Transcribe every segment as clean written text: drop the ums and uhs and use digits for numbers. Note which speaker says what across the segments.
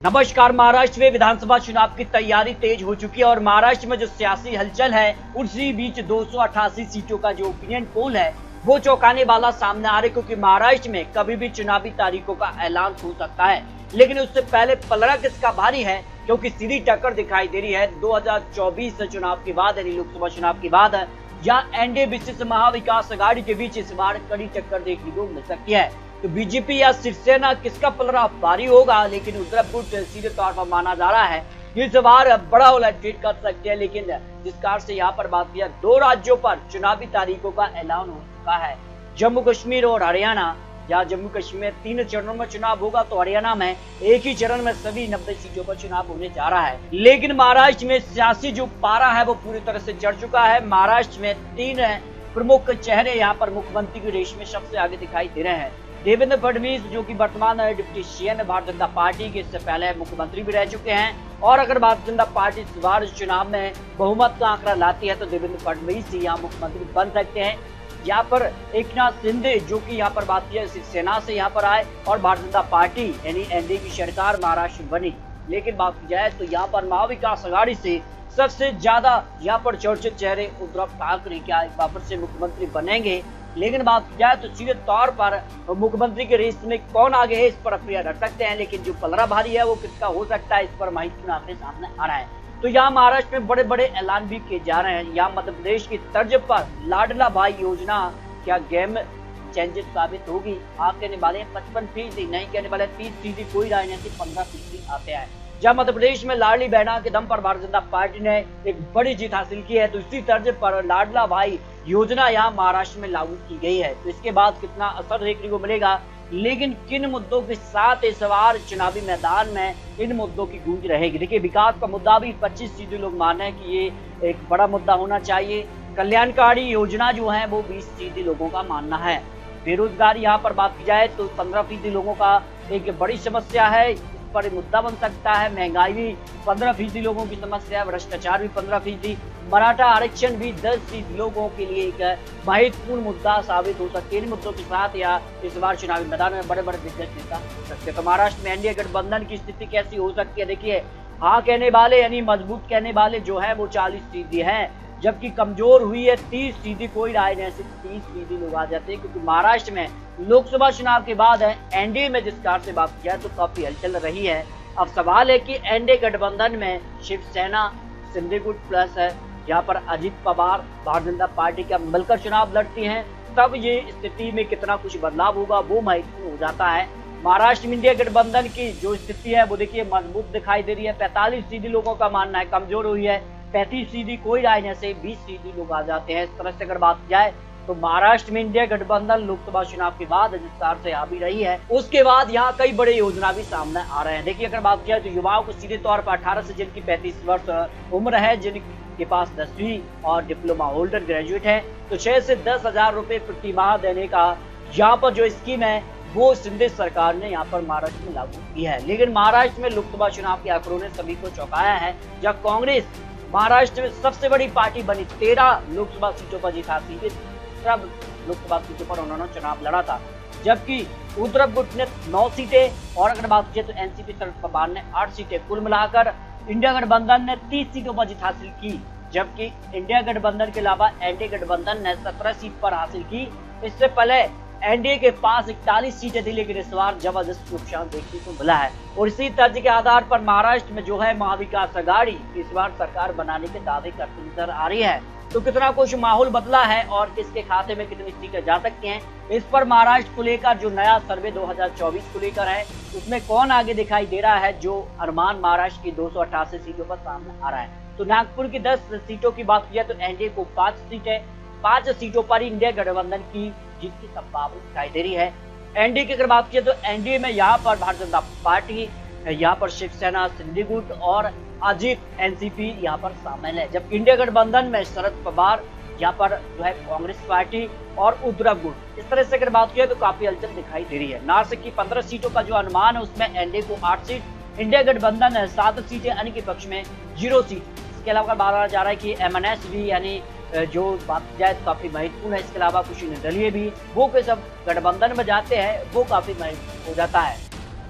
Speaker 1: नमस्कार। महाराष्ट्र में विधानसभा चुनाव की तैयारी तेज हो चुकी है और महाराष्ट्र में जो सियासी हलचल है उसी बीच 288 सीटों का जो ओपिनियन पोल है वो चौंकाने वाला सामने आ रहा है, क्योंकि महाराष्ट्र में कभी भी चुनावी तारीखों का ऐलान हो सकता है। लेकिन उससे पहले पलड़ा किसका भारी है, क्योंकि सीधी टक्कर दिखाई दे रही है 2024 चुनाव के बाद, यानी लोकसभा चुनाव के बाद, जहां एनडीए विशिष्ट महाविकास अघाड़ी के बीच इस बार कड़ी टक्कर देखने को मिल सकती है। तो बीजेपी या शिवसेना किसका पलड़ा भारी होगा, लेकिन उद्धव गुट सीधे तौर पर माना जा रहा है इस बार बड़ा उलटफेर कर सकते हैं। लेकिन जिस कार से यहाँ पर बात किया, दो राज्यों पर चुनावी तारीखों का ऐलान हो चुका है, जम्मू कश्मीर और हरियाणा। जहाँ जम्मू कश्मीर में 3 चरणों में चुनाव होगा तो हरियाणा में एक ही चरण में सभी 90 सीटों पर चुनाव होने जा रहा है। लेकिन महाराष्ट्र में सियासी जो पारा है वो पूरी तरह से चढ़ चुका है। महाराष्ट्र में 3 प्रमुख चेहरे यहाँ पर मुख्यमंत्री की रेस में सबसे आगे दिखाई दे रहे हैं। देवेंद्र फडणवीस, जो कि वर्तमान deputy CM Bharatiya Janata party के, इससे पहले मुख्यमंत्री भी रह चुके हैं। और अगर भारतीय जनता पार्टी इस बार चुनाव में बहुमत का आंकड़ा लाती है तो देवेंद्र फडणवीस ही यहाँ मुख्यमंत्री बन सकते हैं। यहाँ पर एकनाथ शिंदे, जो कि यहाँ पर बात किया शिवसेना से यहाँ पर आए और भारतीय जनता पार्टी यानी एनडीए की सरकार महाराष्ट्र बनी। लेकिन बात की जाए तो यहाँ पर महाविकास अघाड़ी से सबसे ज्यादा यहाँ पर चर्चित चेहरे उद्धव ठाकरे क्या एक बार से मुख्यमंत्री बनेंगे। लेकिन बात की जाए तो सीधे तौर पर मुख्यमंत्री के रेस में कौन आगे है इस पर अफवाह रख सकते हैं, लेकिन जो पलड़ा भारी है वो किसका हो सकता है इस पर महत्वपूर्ण आंकड़े सामने आ रहा है। तो यहाँ महाराष्ट्र में बड़े बड़े ऐलान भी किए जा रहे हैं। यहाँ मध्य प्रदेश की तर्ज पर लाडला भाई योजना क्या गेम चेंजेस साबित होगी। आप कहने वाले 55%, नहीं कहने वाले 30%, कोई राजनीति 15% आते हैं। जहाँ मध्य प्रदेश में लाडली बहना के दम पर भारतीय जनता पार्टी ने एक बड़ी जीत हासिल की है, तो इसी तर्ज पर लाडला भाई योजना यहाँ महाराष्ट्र में लागू की गई है। तो इसके बाद कितना असर देखने को मिलेगा, लेकिन किन मुद्दों के साथ इस बार चुनावी मैदान में इन मुद्दों की गूंज रहेगी। देखिए, विकास का मुद्दा भी 25% लोग मान रहे हैं कि ये एक बड़ा मुद्दा होना चाहिए। कल्याणकारी योजना जो है वो 20% लोगों का मानना है। बेरोजगारी यहाँ पर बात की जाए तो 15% लोगों का एक बड़ी समस्या है, पर मुद्दा बन सकता है। महंगाई भी 15% लोगों की समस्या है, भ्रष्टाचार भी 15%, मराठा आरक्षण भी 10% लोगों के लिए एक महत्वपूर्ण मुद्दा साबित हो सकती है। इन मुद्दों के साथ या इस बार चुनावी मैदान में बड़े बड़े दिग्गज नेता हो सकते हैं। तो महाराष्ट्र में एनडीए गठबंधन की स्थिति कैसी हो सकती है, देखिए, हाँ कहने वाले यानी मजबूत कहने वाले जो है वो 40% है, जबकि कमजोर हुई है 30%। कोई राय नहीं, सिर्फ 30% लोग आ जाते हैं, क्योंकि महाराष्ट्र में लोकसभा चुनाव के बाद है एनडीए में जिस कार से बात किया तो काफी हलचल रही है। अब सवाल है कि एनडीए गठबंधन में शिवसेना, शिंदे गुट प्लस है, यहाँ पर अजित पवार, भारतीय जनता पार्टी का मिलकर चुनाव लड़ती हैं, तब ये स्थिति में कितना कुछ बदलाव होगा वो महत्वपूर्ण हो जाता है। महाराष्ट्र में इंडिया गठबंधन की जो स्थिति है वो देखिए मजबूत दिखाई दे रही है। 45% लोगों का मानना है, कमजोर हुई है 35%, कोई राय नहीं से 20% लोग आ जाते हैं। इस तरह से अगर बात जाए तो महाराष्ट्र में इंडिया गठबंधन लोकसभा चुनाव के बाद जिस तरह से आ भी रही है, उसके बाद यहाँ कई बड़े योजना भी सामने आ रहे हैं। देखिए, अगर बात किया तो युवाओं को सीधे तौर पर 18 से जिनकी 35 वर्ष उम्र है, जिनके पास 10वीं और डिप्लोमा होल्डर ग्रेजुएट है, तो 6 से 10 हजार रुपए प्रति माह देने का यहाँ पर जो स्कीम है वो शिंदे सरकार ने यहाँ पर महाराष्ट्र में लागू की है। लेकिन महाराष्ट्र में लोकसभा चुनाव के आंकड़ों ने सभी को चौंकाया है, जहाँ कांग्रेस महाराष्ट्र में सबसे बड़ी पार्टी बनी, 13 लोकसभा सीटों पर जीत हासिल की, सब लोकसभा सीटों पर उन्होंने चुनाव लड़ा था, जबकि उद्धव गुट ने 9 सीटें और अगर बात की तो एनसीपी शरद पवार ने 8 सीटें। कुल मिलाकर इंडिया गठबंधन ने 30 सीटों पर जीत हासिल की, जबकि इंडिया गठबंधन के अलावा एनडीए गठबंधन ने 17 सीट पर हासिल की। इससे पहले एनडीए के पास 41 सीटें थी, लेकिन इस बार जबरदस्त नुकसान देखने को मिला है। और इसी तर्ज के आधार पर महाराष्ट्र में जो है महाविकास अघाड़ी इस बार सरकार बनाने के दावे करती नजर आ रही है। तो कितना कुछ माहौल बदला है और किसके खाते में कितनी सीटें जा सकती हैं, इस पर महाराष्ट्र को लेकर जो नया सर्वे 2024 को लेकर है उसमें कौन आगे दिखाई दे रहा है। जो अनुमान महाराष्ट्र की 288 सीटों पर सामने आ रहा है, तो नागपुर की 10 सीटों की बात की जाए तो एनडीए को 5 सीटें, 5 सीटों पर इंडिया गठबंधन की जीत की संभावना दिखाई दे रही है। एनडीए की अगर बात की तो एनडीए में यहाँ पर भारतीय जनता पार्टी, यहाँ पर शिवसेना, शिंदे गुट और अजित एनसीपी यहाँ पर शामिल है, जबकि इंडिया गठबंधन में शरद पवार, यहाँ पर जो है कांग्रेस पार्टी और उद्धव गुट। इस तरह से अगर बात की तो काफी हलचल दिखाई दे रही है। नासिक की 15 सीटों का जो अनुमान है उसमें एनडीए को 8 सीट, इंडिया गठबंधन 7 सीटें, अन्य के पक्ष में 0 सीट। इसके अलावा बात जा रहा है कि एमएनएस भी यानी जो बात जाए तो काफी महत्वपूर्ण है। इसके अलावा कुछ निर्दलीय भी वो के सब गठबंधन में जाते हैं, वो काफी महत्वपूर्ण हो जाता है।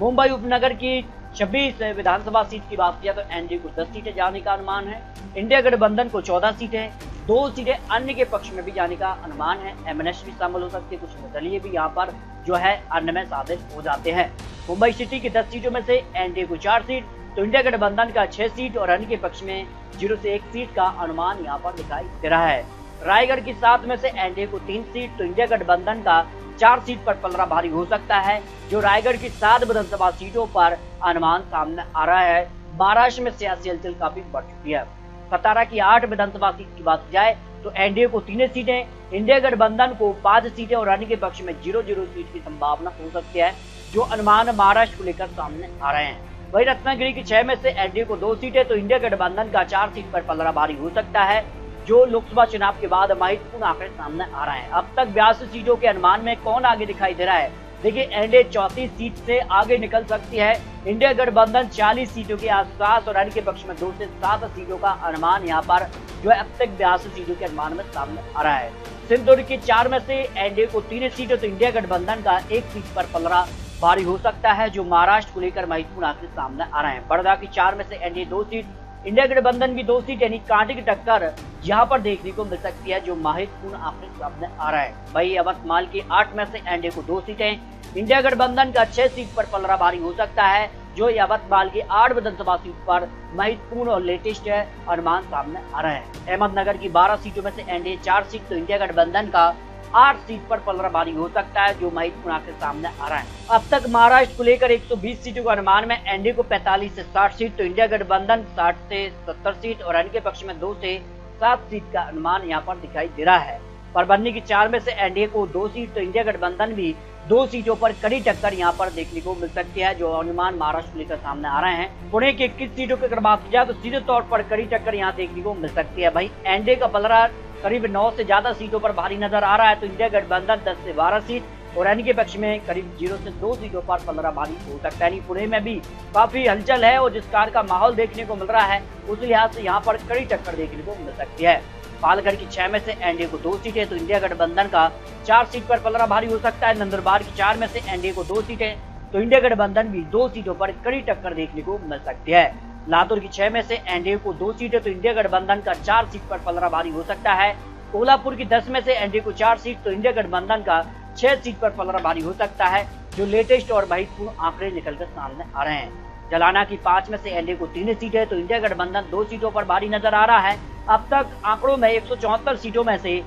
Speaker 1: मुंबई उपनगर की 26 विधानसभा सीट की बात किया तो एनडीए को 10 सीटें जाने का अनुमान है। इंडिया गठबंधन को 14 सीटें, 2 सीटें अन्य के पक्ष में भी जाने का अनुमान है। एमएनएस भी शामिल हो सकती है, कुछ निर्दलीय भी यहाँ पर जो है अन्य में शामिल हो जाते हैं। मुंबई सिटी की 10 सीटों में से एनडीए को 4 सीट, तो इंडिया गठबंधन का 6 सीट और अन्य के पक्ष में 0 से 1 सीट का अनुमान यहाँ पर दिखाई दे रहा है। रायगढ़ की 7 में से एनडीए को 3 सीट, तो इंडिया गठबंधन का 4 सीट पर पलड़ा भारी हो सकता है। जो रायगढ़ की 7 विधानसभा सीटों पर अनुमान सामने आ रहा है। महाराष्ट्र में सियासी हलचल काफी बढ़ चुकी है। सतारा की 8 विधानसभा सीट की बात की जाए तो एनडीए को 3 सीटें, इंडिया गठबंधन को 5 सीटें और अन्य के पक्ष में 0-0 सीट की संभावना हो सकती है, जो अनुमान महाराष्ट्र को लेकर सामने आ रहे हैं। वही रत्नागिरी की 6 में से एनडीए को 2 सीटें, तो इंडिया गठबंधन का 4 सीट पर पलड़ा भारी हो सकता है, जो लोकसभा चुनाव के बाद महत्वपूर्ण आंकड़े सामने आ रहे हैं। अब तक 82 सीटों के अनुमान में कौन आगे दिखाई दे रहा है? देखिए, एनडीए 34 सीट से आगे निकल सकती है। इंडिया गठबंधन 40 सीटों के आसपास और अन्य के पक्ष में 2 से 7 सीटों का अनुमान यहाँ पर जो है अब तक 82 सीटों के अनुमान में सामने आ रहा है। सिंधुदुर्ग की 4 में से एनडीए को 3 सीटें, तो इंडिया गठबंधन का 1 सीट पर पलड़ा भारी हो सकता है, जो महाराष्ट्र को लेकर महत्वपूर्ण आंकड़े सामने आ रहे हैं। बड़ौदा की 4 में से एनडीए 2 सीट, इंडिया गठबंधन की 2 सीट, यानी कांटे की टक्कर यहाँ पर देखने को मिल सकती है, जो महत्वपूर्ण आंकड़े सामने आ रहा है। वही यवतमाल की 8 में से एनडीए को 2 सीटें, इंडिया गठबंधन का 6 सीट पर पलड़ा भारी हो सकता है, जो यवतमाल की 8 विधानसभा सीट पर महत्वपूर्ण और लेटेस्ट अनुमान सामने आ रहा है। अहमदनगर की 12 सीटों में से एनडीए 4 सीट, तो इंडिया गठबंधन का 8 सीट पर पलड़ा भारी हो सकता है, जो महत्वपूर्ण आंकड़े सामने आ रहा है। अब तक महाराष्ट्र को लेकर 120 सीटों के अनुमान में एनडीए को 45 से 60 सीट, तो इंडिया गठबंधन 60 से 70 सीट और अन्य के पक्ष में 2 से 7 सीट का अनुमान यहाँ पर दिखाई दे रहा है। परभनी की 4 में से एनडीए को 2 सीट, तो इंडिया गठबंधन भी 2 सीटों पर कड़ी टक्कर यहाँ पर देखने को मिल सकती है, जो अनुमान महाराष्ट्र को लेकर सामने आ रहे हैं। पुणे की 21 सीटों की अगर बात की जाए तो सीधे तौर पर कड़ी टक्कर यहाँ देखने को मिल सकती है। भाई एनडीए का पलड़ा करीब 9 से ज्यादा सीटों पर भारी नजर आ रहा है, तो इंडिया गठबंधन 10 से 12 सीट और अन्य के पक्ष में करीब 0 से 2 सीटों पर पलड़ा भारी हो सकता है। पुणे में भी काफी हलचल है और जिस कार का माहौल देखने को मिल रहा है, उस लिहाज से यहाँ पर कड़ी टक्कर देखने को मिल सकती है। पालगढ़ की 6 में से एनडीए को 2 सीटें, तो इंडिया गठबंधन का 4 सीट पर पलड़ा भारी हो सकता है। नंदुरबार की 4 में से एनडीए को 2 सीटें, तो इंडिया गठबंधन भी 2 सीटों पर कड़ी टक्कर देखने को मिल सकती है। लातूर की 6 में से एनडीए को 2 सीटें, तो इंडिया गठबंधन का 4 सीट पर पलड़ा भारी हो सकता है। कोल्हापुर की 10 में से एनडीए को 4 सीट, तो इंडिया गठबंधन का 6 सीट पर पलड़ा भारी हो सकता है, जो लेटेस्ट और महत्वपूर्ण आंकड़े निकलकर सामने आ रहे हैं। जलाना की 5 में से एनडीए को 3 सीटें, तो इंडिया गठबंधन 2 सीटों पर भारी नजर आ रहा है। अब तक आंकड़ों में 174 सीटों में से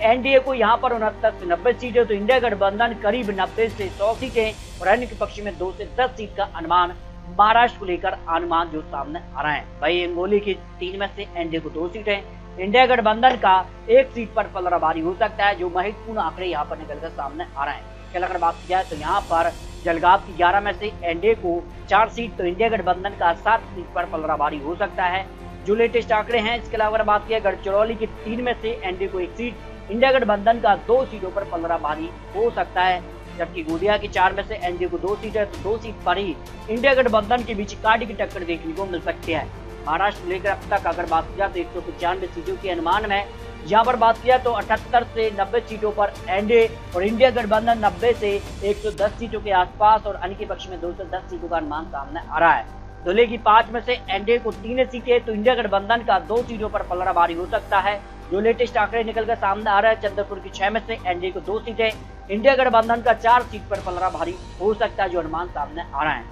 Speaker 1: एनडीए को यहाँ पर 69 से 90 सीटें, तो इंडिया गठबंधन करीब 90 से 100 सीटें और अन्य के पक्ष में 2 से 10 सीट का अनुमान महाराष्ट्र को लेकर अनुमान जो सामने आ रहा है। वही हिंगोली की 3 में से एनडीए को 2 सीटें, इंडिया गठबंधन का 1 सीट पर पलड़ा भारी हो सकता है, जो महत्वपूर्ण आंकड़े यहाँ पर निकलकर सामने आ रहे हैं। अगर बात की जाए तो यहाँ पर जलगांव की 11 में से एनडीए को 4 सीट, तो इंडिया गठबंधन का 7 सीट पर पलड़ा भारी हो सकता है, जो लेटेस्ट आंकड़े हैं। इसके अलावा अगर बात की गढ़चिरौली की 3 में से एनडीए को 1 सीट, इंडिया गठबंधन का 2 सीटों पर पलड़ा भारी हो सकता है। जबकि गोंदिया की 4 में से एनडीए को 2 सीट है, तो 2 सीट पर ही इंडिया गठबंधन के बीच कांटे की टक्कर देखने को मिल सकती है। महाराष्ट्र लेकर अब तक अगर बात की जाए तो 195 सीटों के अनुमान में यहाँ पर बात किया तो 78 से 90 सीटों पर एनडीए और इंडिया गठबंधन 90 से 110 सीटों के आसपास और अन्य के पक्ष में 2 से 10 सीटों का अनुमान सामने आ रहा है। धुले की 5 में से एनडीए को 3 सीटें, तो इंडिया गठबंधन का 2 सीटों पर पलड़ा भारी हो सकता है, जो लेटेस्ट आंकड़े निकलकर सामने आ रहा है। चंद्रपुर की 6 में से एनडीए को 2 सीटें, इंडिया गठबंधन का 4 सीट पर पलड़ा भारी हो सकता है, जो अनुमान सामने आ रहा है।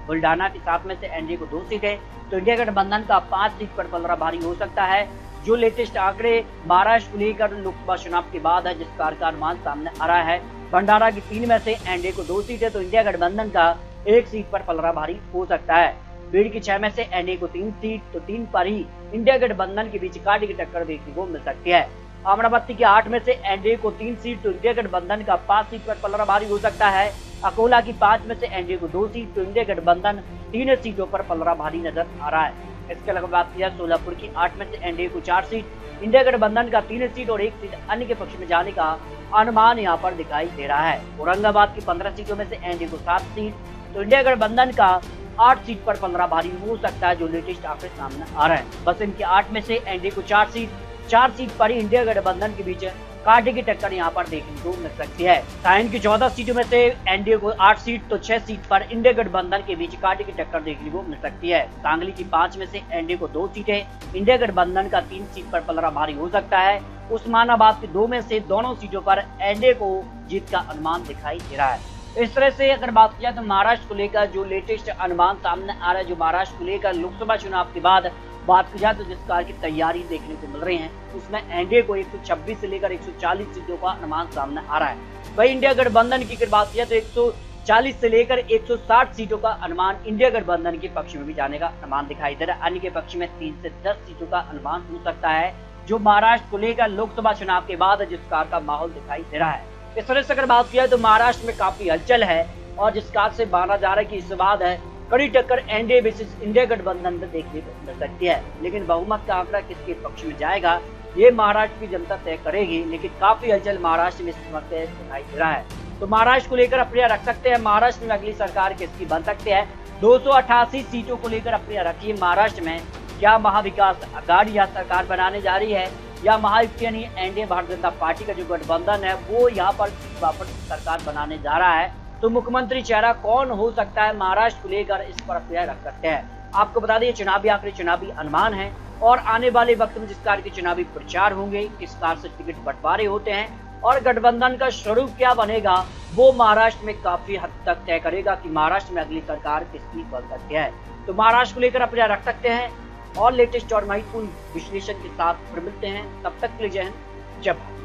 Speaker 1: बुल्डाना की 7 में से एनडीए को 2 सीटें, तो इंडिया गठबंधन का 5 सीट पर पलड़ा भारी हो सकता है, जो लेटेस्ट आंकड़े महाराष्ट्र को लेकर लोकसभा चुनाव के बाद है, जिस कार का अनुमान सामने आ रहा है। भंडारा की 3 में से एनडीए को 2 सीटें, तो इंडिया गठबंधन का 1 सीट पर पलड़ा भारी हो सकता है। भीड़ की 6 में से एनडीए को 3 सीट, तो 3 पर ही इंडिया गठबंधन के बीच कांटे की टक्कर देखने को मिल सकती है। अमरावती की 8 में से एनडीए को 3 सीट, तो इंडिया गठबंधन का 5 सीट पर पलड़ा भारी हो सकता है। अकोला की 5 में से एनडीए को 2 सीट, तो इंडिया गठबंधन 3 सीटों पर पलड़ा भारी नजर आ रहा है। इसके अलावा बात की जाए सोलापुर की 8 में से एनडीए को 4 सीट, इंडिया गठबंधन का 3 सीट और 1 सीट अन्य के पक्ष में जाने का अनुमान यहाँ पर दिखाई दे रहा है। औरंगाबाद की 15 सीटों में से एनडीए को 7 सीट, तो इंडिया गठबंधन का 8 सीट पर पलड़ा भारी हो सकता है, जो लेटेस्ट आंकड़े सामने आ रहे हैं। बस इनकी 8 में से एनडीए को 4 सीट पर ही इंडिया गठबंधन के बीच कांटे की टक्कर यहां पर देखने को मिल सकती है। साइन की 14 सीटों में से एनडीए को 8 सीट तो 6 सीट पर इंडिया गठबंधन के बीच कांटे की टक्कर देखने को मिल सकती है। सांगली की 5 में से एनडीए को 2 सीटें, इंडिया गठबंधन का 3 सीट पर पलड़ा भारी हो सकता है। उस्मानाबाद की 2 में से दोनों सीटों पर एनडीए को जीत का अनुमान दिखाई दे रहा है। इस तरह से अगर बात किया तो महाराष्ट्र को लेकर जो लेटेस्ट अनुमान सामने आ रहा है, जो महाराष्ट्र को लेकर लोकसभा चुनाव के बाद बात की जाए तो जिस प्रकार की तैयारी देखने को मिल रही है, उसमें एनडीए को 126 से लेकर 140 सीटों का अनुमान सामने आ रहा है। वही इंडिया गठबंधन की अगर बात किया तो 140 से लेकर 160 सीटों का अनुमान इंडिया गठबंधन के पक्ष में भी जाने का अनुमान दिखाई दे रहा है। अन्य के पक्ष में 3 से 10 सीटों का अनुमान हो सकता है, जो महाराष्ट्र को लेकर लोकसभा चुनाव के बाद जिस प्रकार का माहौल दिखाई दे रहा है। इस तरह से अगर बात किया तो महाराष्ट्र में काफी हलचल है और जिस कार से माना जा रहा है कि इस बाद है कड़ी टक्कर एनडीए बेसिस इंडिया गठबंधन में देखने को मिल सकती है। लेकिन बहुमत का आंकड़ा किसके पक्ष में जाएगा ये महाराष्ट्र की जनता तय करेगी। लेकिन काफी हलचल महाराष्ट्र में इस वक्त दिखाई दे रहा है, तो महाराष्ट्र को लेकर अपने रख सकते हैं। महाराष्ट्र में अगली सरकार किसकी बन सकती है, 288 सीटों को लेकर अपने रखिए। महाराष्ट्र में क्या महाविकास आघाड़ी यहाँ सरकार बनाने जा रही है या महायुति यानी एनडीए भारतीय जनता पार्टी का जो गठबंधन है वो यहाँ पर वापस सरकार बनाने जा रहा है, तो मुख्यमंत्री चेहरा कौन हो सकता है महाराष्ट्र को लेकर इस पर अपने रख सकते हैं। आपको बता दें चुनावी आंकड़े चुनावी अनुमान है और आने वाले वक्त में जिस प्रकार के चुनावी प्रचार होंगे, किस प्रकार से टिकट बंटवारे होते हैं और गठबंधन का स्वरूप क्या बनेगा, वो महाराष्ट्र में काफी हद तक तय करेगा कि महाराष्ट्र में अगली सरकार किसकी बन सकती है। तो महाराष्ट्र को लेकर अपने रख सकते हैं और लेटेस्ट और महत्वपूर्ण विश्लेषण के साथ फिर मिलते हैं। तब तक के लिए जय हिंद, जय भारत।